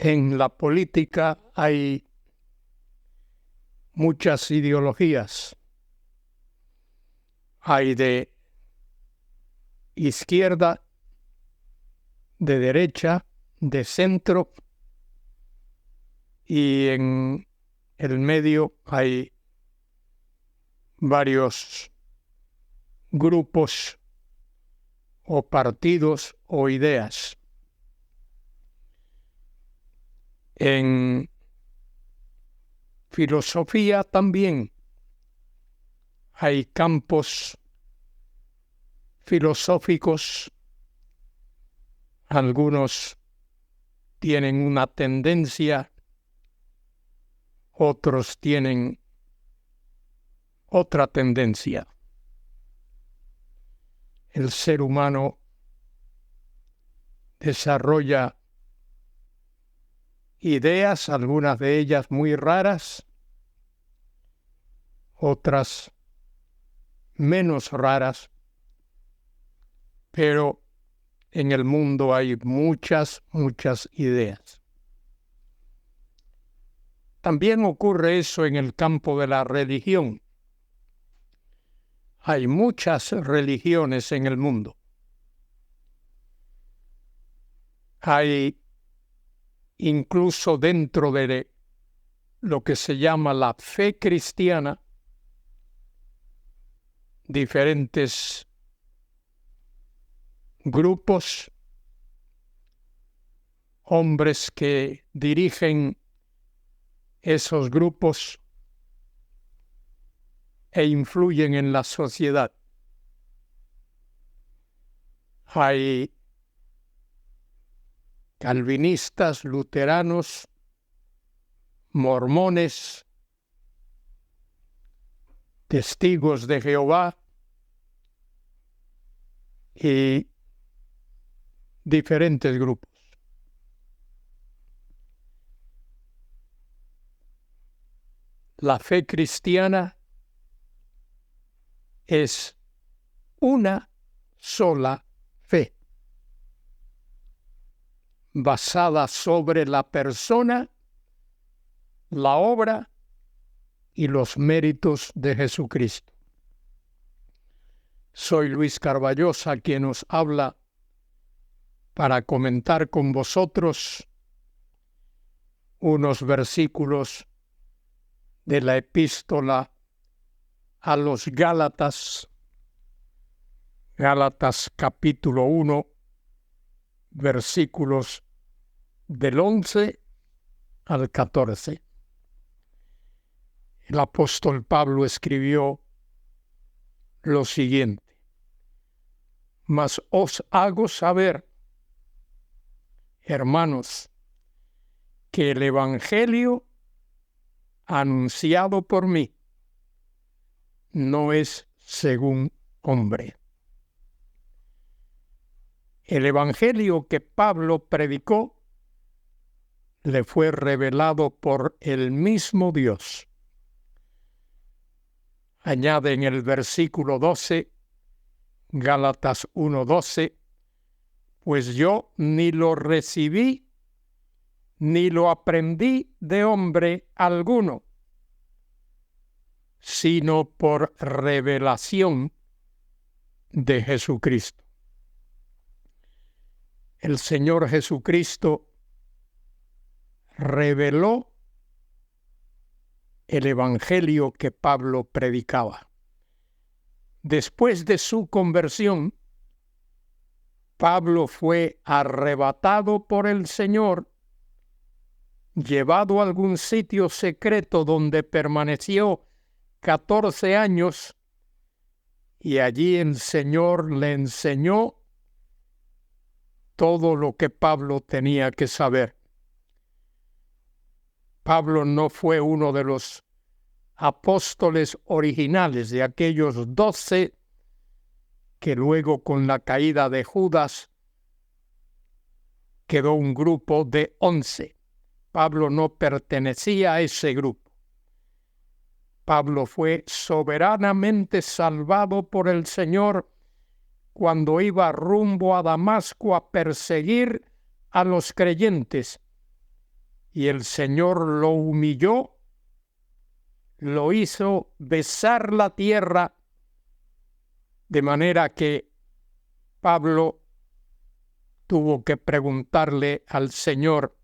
En la política hay muchas ideologías. Hay de izquierda, de derecha, de centro, y en el medio hay varios grupos o partidos o ideas. En filosofía también hay campos filosóficos. Algunos tienen una tendencia, otros tienen otra tendencia. El ser humano desarrolla ideas, algunas de ellas muy raras, otras menos raras, pero en el mundo hay muchas ideas. También ocurre eso en el campo de la religión. Hay muchas religiones en el mundo. Hay incluso dentro de lo que se llama la fe cristiana diferentes grupos, hombres que dirigen esos grupos e influyen en la sociedad. Hay calvinistas, luteranos, mormones, testigos de Jehová y diferentes grupos. La fe cristiana es una sola fe, basada sobre la persona, la obra y los méritos de Jesucristo. Soy Luis Carballosa, quien os habla para comentar con vosotros unos versículos de la epístola a los Gálatas, Gálatas capítulo 1, versículos del 11 al 14. El apóstol Pablo escribió lo siguiente: mas os hago saber, hermanos, que el evangelio anunciado por mí no es según hombre. El evangelio que Pablo predicó le fue revelado por el mismo Dios. Añade en el versículo 12, Gálatas 1:12, pues yo ni lo recibí ni lo aprendí de hombre alguno, sino por revelación de Jesucristo. El Señor Jesucristo reveló el evangelio que Pablo predicaba. Después de su conversión, Pablo fue arrebatado por el Señor, llevado a algún sitio secreto donde permaneció 14 años, y allí el Señor le enseñó todo lo que Pablo tenía que saber. Pablo no fue uno de los apóstoles originales, de aquellos 12 que luego, con la caída de Judas, quedó un grupo de 11. Pablo no pertenecía a ese grupo. Pablo fue soberanamente salvado por el Señor cuando iba rumbo a Damasco a perseguir a los creyentes y el Señor lo humilló, lo hizo besar la tierra, de manera que Pablo tuvo que preguntarle al Señor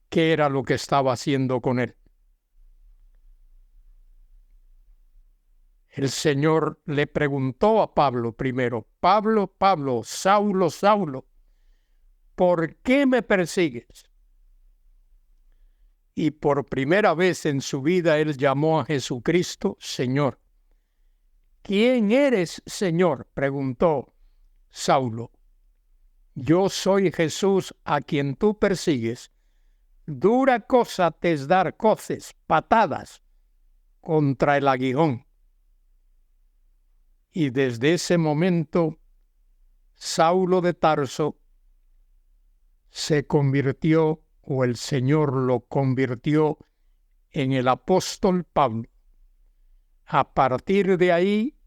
qué era lo que estaba haciendo con él. El Señor le preguntó a Pablo primero: Pablo, Pablo, Saulo, Saulo, ¿por qué me persigues? Y por primera vez en su vida él llamó a Jesucristo Señor. ¿Quién eres, Señor?, preguntó Saulo. Yo soy Jesús a quien tú persigues. Dura cosa te es dar coces, patadas contra el aguijón. Y desde ese momento, Saulo de Tarso se convirtió, o el Señor lo convirtió, en el apóstol Pablo. A partir de ahí,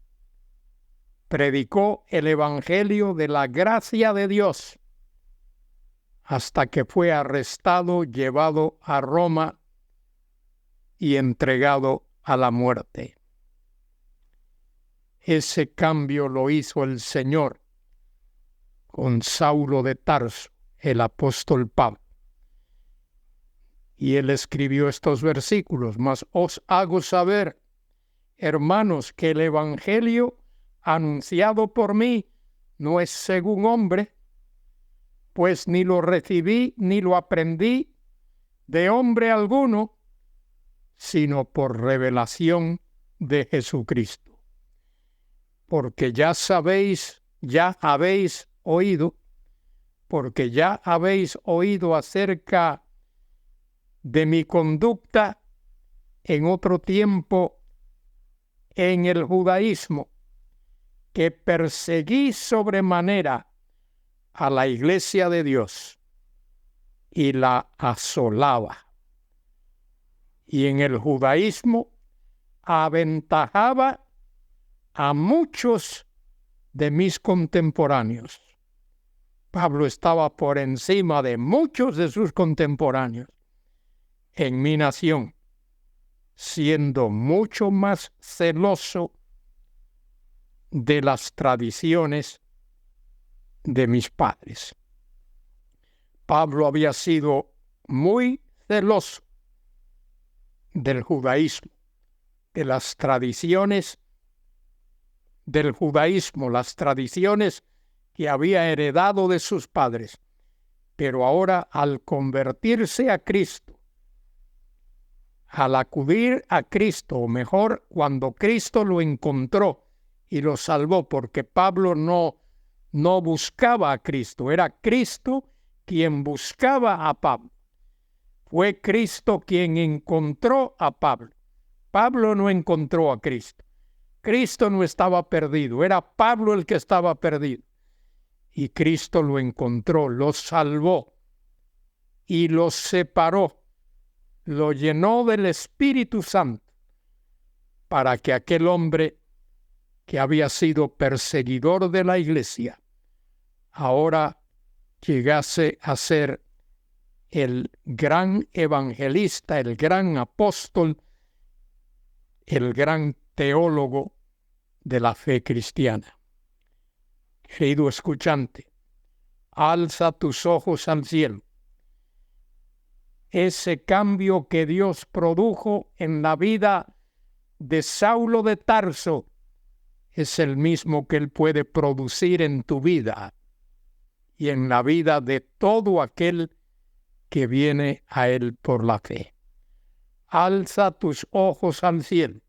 predicó el evangelio de la gracia de Dios hasta que fue arrestado, llevado a Roma y entregado a la muerte. Ese cambio lo hizo el Señor con Saulo de Tarso, el apóstol Pablo. Y él escribió estos versículos: mas os hago saber, hermanos, que el evangelio anunciado por mí no es según hombre, pues ni lo recibí ni lo aprendí de hombre alguno, sino por revelación de Jesucristo. Porque ya habéis oído acerca de mi conducta en otro tiempo en el judaísmo, que perseguí sobremanera a la iglesia de Dios y la asolaba. Y en el judaísmo aventajaba a muchos de mis contemporáneos. Pablo estaba por encima de muchos de sus contemporáneos en mi nación, siendo mucho más celoso de las tradiciones de mis padres. Pablo había sido muy celoso del judaísmo, de las tradiciones del judaísmo, las tradiciones que había heredado de sus padres. Pero ahora, al convertirse a Cristo, al acudir a Cristo, o mejor, cuando Cristo lo encontró y lo salvó, porque Pablo no buscaba a Cristo, era Cristo quien buscaba a Pablo. Fue Cristo quien encontró a Pablo. Pablo no encontró a Cristo. Cristo no estaba perdido, era Pablo el que estaba perdido. Y Cristo lo encontró, lo salvó y lo separó, lo llenó del Espíritu Santo para que aquel hombre que había sido perseguidor de la iglesia ahora llegase a ser el gran evangelista, el gran apóstol, el gran teólogo de la fe cristiana. Querido escuchante, alza tus ojos al cielo. Ese cambio que Dios produjo en la vida de Saulo de Tarso es el mismo que Él puede producir en tu vida y en la vida de todo aquel que viene a Él por la fe. Alza tus ojos al cielo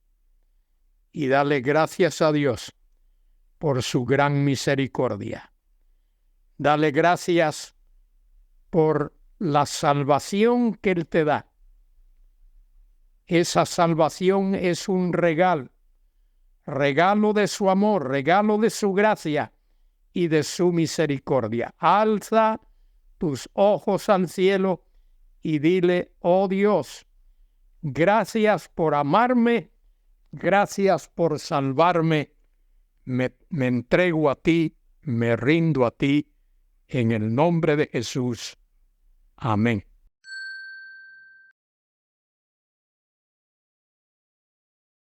y dale gracias a Dios por su gran misericordia. Dale gracias por la salvación que Él te da. Esa salvación es un regalo de su amor, regalo de su gracia y de su misericordia. Alza tus ojos al cielo y dile: oh Dios, gracias por amarme, gracias por salvarme, me entrego a ti, me rindo a ti, en el nombre de Jesús. Amén.